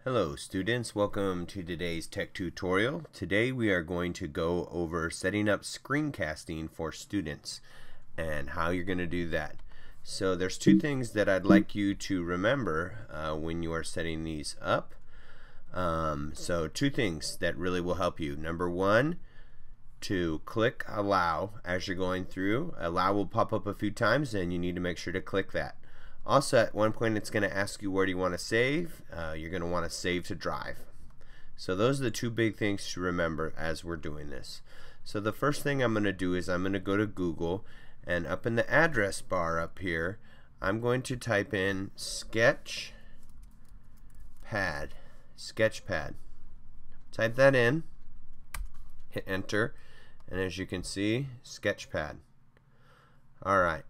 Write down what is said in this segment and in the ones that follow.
Hello students, welcome to today's tech tutorial. Today we are going to go over setting up screencasting for students and how you're going to do that. So there's two things that I'd like you to remember when you are setting these up. So two things that really will help you. Number one, to click allow as you're going through. Allow will pop up a few times and you need to make sure to click that. Also, at one point it's going to ask you where do you want to save. You're going to want to save to drive. So those are the two big things to remember as we're doing this. So the first thing I'm going to do is I'm going to go to Google, and up in the address bar up here I'm going to type in Sketchpad. Type that in, hit enter, and as you can see, Sketchpad. Alright.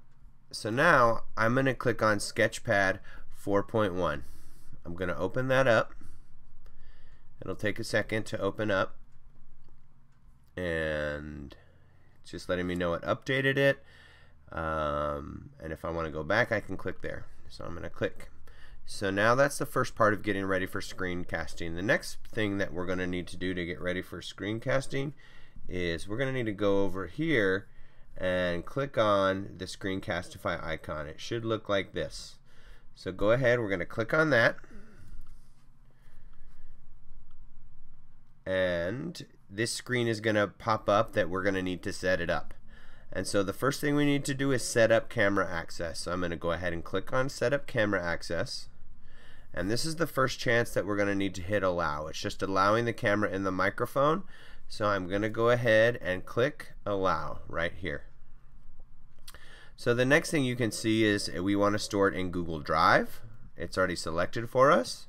So now I'm going to click on Sketchpad 4.1. I'm going to open that up. It'll take a second to open up, and just letting me know it updated it. And if I want to go back, I can click there. So I'm going to click. So now that's the first part of getting ready for screencasting. The next thing that we're going to need to do to get ready for screencasting is we're going to need to go over here and click on the Screencastify icon. It should look like this. So go ahead, we're going to click on that, and this screen is going to pop up that we're going to need to set it up. And so the first thing we need to do is set up camera access. So I'm going to go ahead and click on set up camera access, and this is the first chance that we're going to need to hit allow. It's just allowing the camera in the microphone. So I'm going to go ahead and click allow right here. So the next thing you can see is we want to store it in Google Drive. It's already selected for us.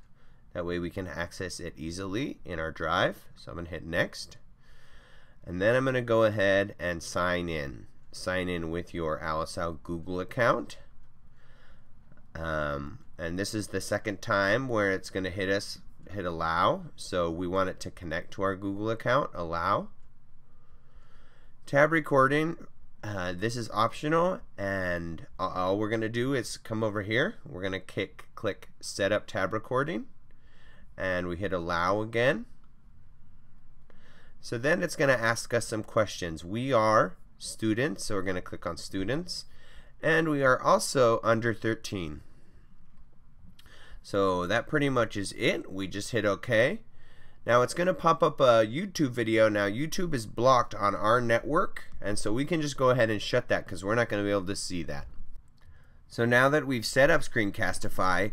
That way we can access it easily in our drive. So I'm going to hit next. And then I'm going to go ahead and sign in. Sign in with your AliceOut Google account. And this is the second time where it's going to hit allow. So we want it to connect to our Google account. Allow. Tab recording. This is optional, and all we're going to do is come over here. We're going to click set up tab recording, and we hit allow again. So then it's going to ask us some questions. We are students, so we're going to click on students, and we are also under 13. So that pretty much is it. We just hit OK. Now it's going to pop up a YouTube video. Now YouTube is blocked on our network, and so we can just go ahead and shut that because we're not going to be able to see that. So now that we've set up Screencastify,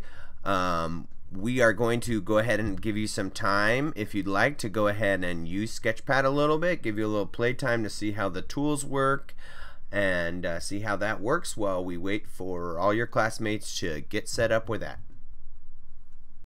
we are going to go ahead and give you some time, if you'd like, to go ahead and use Sketchpad a little bit, give you a little play time to see how the tools work and see how that works while we wait for all your classmates to get set up with that.